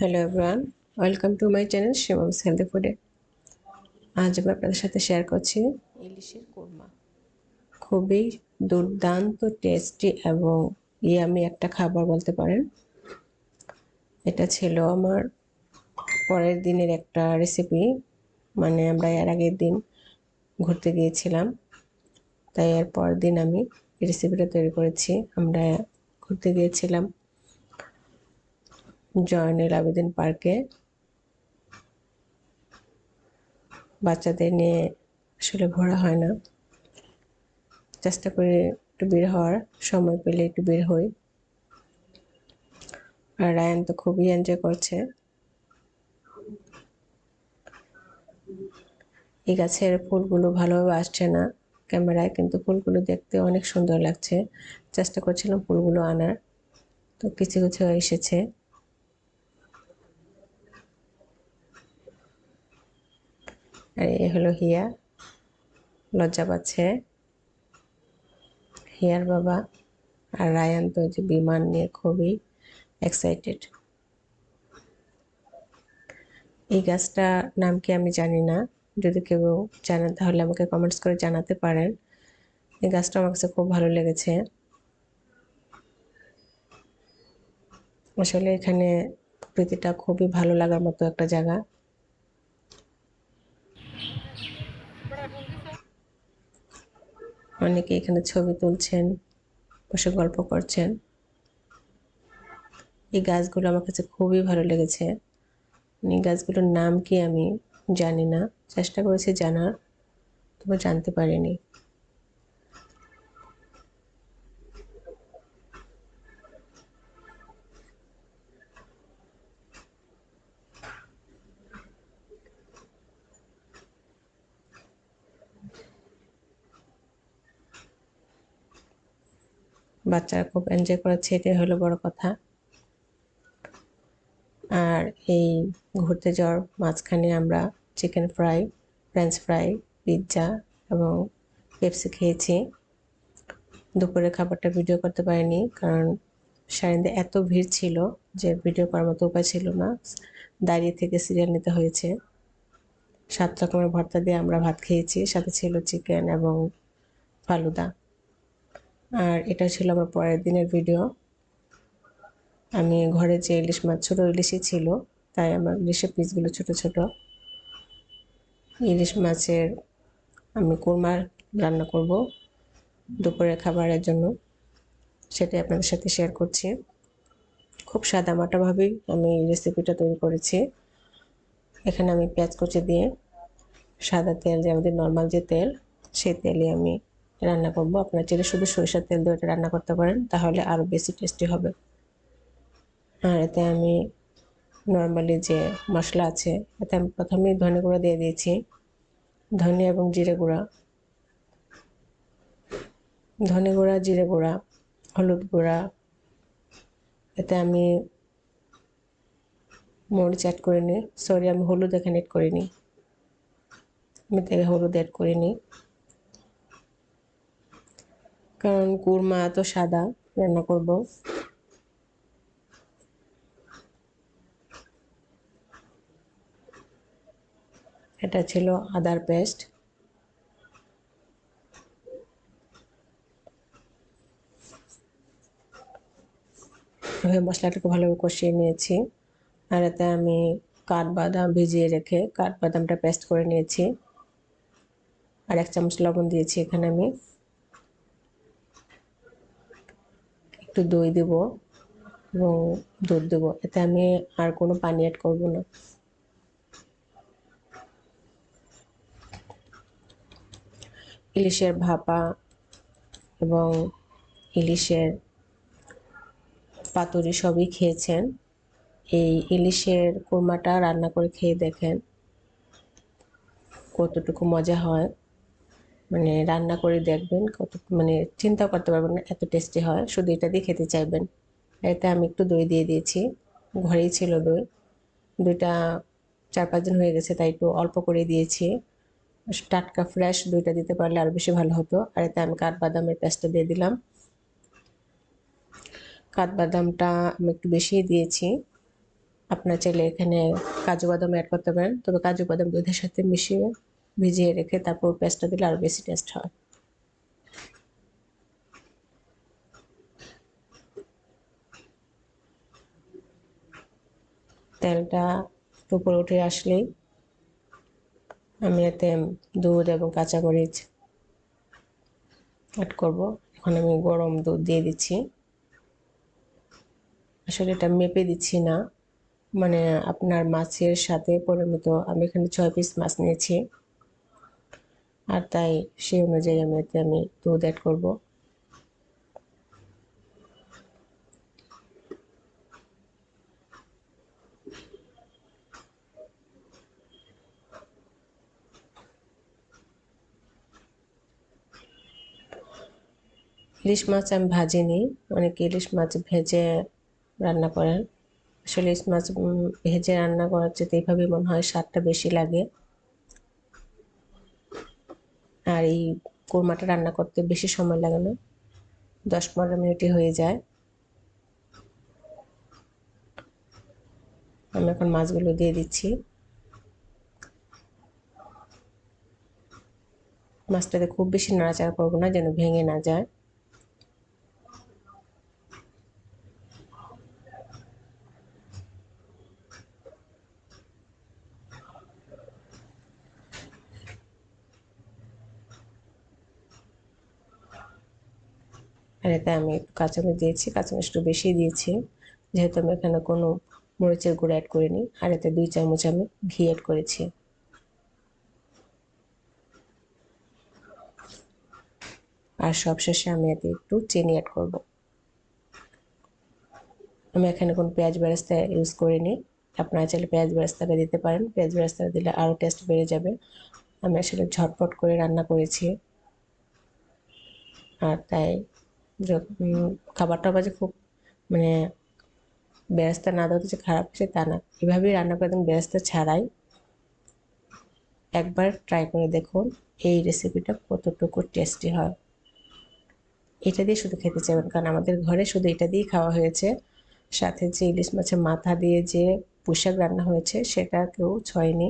Hello everyone, welcome to my channel শিমমস healthy ফুডে। আজ আমি আপনাদের সাথে শেয়ার করছি ইলিশের কোরমা। খুবই দুর্দান্ত টেস্টি এবং ইয়ামি একটা খাবার বলতে পারেন। এটা ছিল আমার পরের দিনের একটা রেসিপি, মানে আমরা এর আগের দিন ঘুরতে গিয়েছিলাম, তাই এর পরের দিন আমি এই রেসিপিটা তৈরি করেছি। আমরা ঘুরতে গিয়েছিলাম জয়নুল আবেদিন পার্কে। বাচ্চাদের নিয়ে আসলে ঘোরা হয় না, চেষ্টা করি একটু বের হওয়ার, সময় পেলে একটু বের হই। আর রায়ান তো খুবই এনজয় করছে। এই গাছের ফুলগুলো ভালোভাবে আসছে না ক্যামেরায়, কিন্তু ফুলগুলো দেখতে অনেক সুন্দর লাগছে। চেষ্টা করছিলাম ফুলগুলো আনার, তো কিছু কিছু এসেছে। আর এ হলো হিয়া, লজ্জা পাচ্ছে হিয়ার বাবা। আর রায়ান তো যে বিমান নিয়ে খুবই এক্সাইটেড। এই গাছটার নাম কি আমি জানি না, যদি কেউ জানেন তাহলে আমাকে কমেন্টস করে জানাতে পারেন। এই গাছটা আমার কাছে খুব ভালো লেগেছে। আসলে এখানে প্রকৃতিটা খুবই ভালো লাগার মতো একটা জায়গা। অনেকে এখানে ছবি তুলছেন, বসে গল্প করছেন। এই গাছগুলো আমার কাছে খুবই ভালো লেগেছে। এই গাছগুলোর নাম কি আমি জানি না, চেষ্টা করেছি জানার, তবে জানতে পারিনি। বাচ্চারা খুব এনজয় করেছে, এটাই হলো বড় কথা। আর এই ঘুরতে যাওয়ার মাঝখানে আমরা chicken fry, French fry, pizza এবং পেপসি খেয়েছি। দুপুরে খাবারটা ভিডিও করতে পারিনি, কারণ সারিন্দে এত ভিড় ছিল যে ভিডিও করার মতো উপায় ছিল না। দাঁড়িয়ে থেকে সিরিয়াল নিতে হয়েছে। 7 রকমের ভর্তা দিয়ে আমরা ভাত খেয়েছি, সাথে ছিল চিকেন এবং ফালুদা। আর এটা ছিল আমার পরের দিনের ভিডিও। আমি ঘরে যে ইলিশ মাছ, ছোটো ইলিশই ছিল, তাই আমার ইলিশের পিসগুলো ছোট ছোট। ইলিশ মাছের আমি কোরমা রান্না করব দুপুরের খাবারের জন্য, সেটাই আপনাদের সাথে শেয়ার করছি। খুব সাদামাটাভাবেই আমি রেসিপিটা তৈরি করেছি। এখানে আমি পেঁয়াজ কুচি দিয়ে সাদা তেল, যে আমাদের নর্মাল যে তেল, সেই তেলে আমি রান্না করব। আপনারা চাইলে শুধু সরিষার তেল দিয়ে এটা রান্না করতে পারেন, তাহলে আরও বেশি টেস্টি হবে। আর এতে আমি নর্মালি যে মশলা আছে, এতে আমি প্রথমেই ধনে গুঁড়া দিয়ে দিয়েছি, ধনে এবং জিরে গুঁড়া, ধনে গুঁড়া, জিরে গুঁড়া, হলুদ গুঁড়া। এতে আমি মরিচ অ্যাড করিনি, সরি আমি হলুদ এখানে অ্যাড করিনি, আমি তাই হলুদ অ্যাড করিনি, কারণ কুরমা তো সাদা রান্না করব। এটা ছিল আদার পেস্ট। মশলাটাকে ভালোভাবে কষিয়ে নিয়েছি। আর এতে আমি কাঠবাদাম ভিজিয়ে রেখে কাঠবাদামটা পেস্ট করে নিয়েছি। আর 1 চামচ লবণ দিয়েছি এখানে। আমি একটু দই দেব এবং দুধ দেবো, এতে আমি আর কোনো পানি অ্যাড করব না। ইলিশের ভাপা এবং ইলিশের পাতুরি সবই খেয়েছেন। এই ইলিশের কোরমাটা রান্না করে খেয়ে দেখেন কতটুকু মজা হয়। মানে রান্না করে দেখবেন, কত মানে চিন্তাও করতে পারবেন না এত টেস্টি হয়, শুধু এটা দিয়ে খেতে চাইবেন। এতে আমি একটু দই দিয়ে দিয়েছি, ঘরেই ছিল দই, দইটা 4-5 দিন হয়ে গেছে, তাই একটু অল্প করে দিয়েছি। টাটকা ফ্রেশ দইটা দিতে পারলে আরও বেশি ভালো হতো। আর এতে আমি কাঠবাদামের পেস্টটা দিয়ে দিলাম। কাঠবাদামটা আমি একটু বেশিই দিয়েছি, আপনার চাইলে এখানে কাজু বাদাম অ্যাড করতে পারেন, তবে কাজু বাদাম দুধের সাথে মিশিয়ে ভিজিয়ে রেখে তারপর পেস্টটা দিলে আরও বেশি টেস্ট হয়। তেলটা উপরে উঠে আসলেই আমি এতে দুধ এবং কাঁচামরিচ অ্যাড করব। এখন আমি গরম দুধ দিয়ে দিচ্ছি। আসলে এটা মেপে দিচ্ছি না, মানে আপনার মাছের সাথে পরিমিত। আমি এখানে 6 পিস মাছ নিয়েছি, আর তাই সেই অনুযায়ী আমি দুধ অ্যাড করব। ইলিশ মাছ আমি ভাজিনি, অনেকে ইলিশ মাছ ভেজে রান্না করেন। আসলে ইলিশ মাছ ভেজে রান্না করার চেয়ে এইভাবেই মনে হয় স্বাদটা বেশি লাগে। আর এই কোরমাটা রান্না করতে বেশি সময় লাগে না, 10-15 মিনিটই হয়ে যায়। আমি এখন মাছগুলো দিয়ে দিচ্ছি। মাছটাতে খুব বেশি নাড়াচাড়া করবো না, যেন ভেঙে না যায়। আর এতে আমি একটু কাঁচামরিচ দিয়েছি, কাঁচামরিচ একটু বেশি দিয়েছি যেহেতু আমি এখানে কোনো মরিচের গুঁড়ো অ্যাড করিনি। আর এতে 2 চামচ আমি ঘি অ্যাড করেছি। আর সবশেষে আমি এতে একটু চিনি অ্যাড করব। আমি এখানে কোনো পেঁয়াজ বেরেস্তা ইউজ করিনি, আপনারা চাইলে পেঁয়াজ বেরেস্তাটা দিতে পারেন। পেঁয়াজ বেরেস্তাটা দিলে আরও টেস্ট বেড়ে যাবে। আমি আসলে ঝটপট করে রান্না করেছি, আর তাই খাবারটা বাজে খুব, মানে বেরেস্তা না দেওয়াতে যে খারাপ হয়েছে তা না, এভাবেই রান্না করে দেন বেরেস্তা ছাড়াই। একবার ট্রাই করে দেখুন এই রেসিপিটা কতটুকু টেস্টি হয়। এটা দিয়ে শুধু খেতে চাইবেন, কারণ আমাদের ঘরে শুধু এটা দিয়েই খাওয়া হয়েছে। সাথে যে ইলিশ মাছের মাথা দিয়ে যে পুঁইশাক রান্না হয়েছে সেটা কেউ ছয়নি।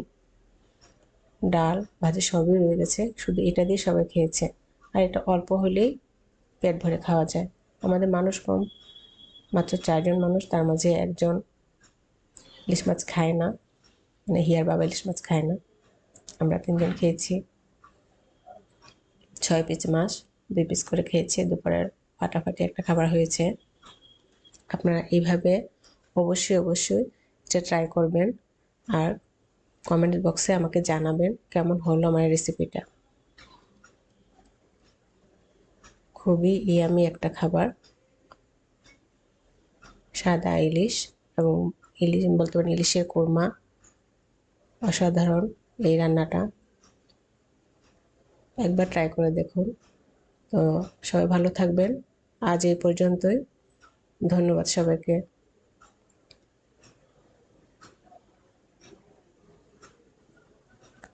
ডাল ভাজি সবই রয়ে গেছে, শুধু এটা দিয়ে সবাই খেয়েছে। আর এটা অল্প হলেই পেট ভরে খাওয়া যায়। আমাদের মানুষ কম, মাত্র 4 জন মানুষ, তার মাঝে একজন ইলিশ মাছ খায় না, মানে হিয়ার বাবা ইলিশ মাছ খায় না। আমরা 3 জন খেয়েছি। 6 পিস মাছ 2 পিস করে খেয়েছি। দুপুরের ফাটাফাটি একটা খাবার হয়েছে। আপনারা এইভাবে অবশ্যই এটা ট্রাই করবেন, আর কমেন্ট বক্সে আমাকে জানাবেন কেমন হলো আমার রেসিপিটা। খুবই ইয়ামি একটা খাবার, সাদা ইলিশ এবং ইলিশ বলতে পারেন ইলিশের কোরমা। অসাধারণ এই রান্নাটা, একবার ট্রাই করে দেখুন। তো সবাই ভালো থাকবেন, আজ এই পর্যন্তই। ধন্যবাদ সবাইকে।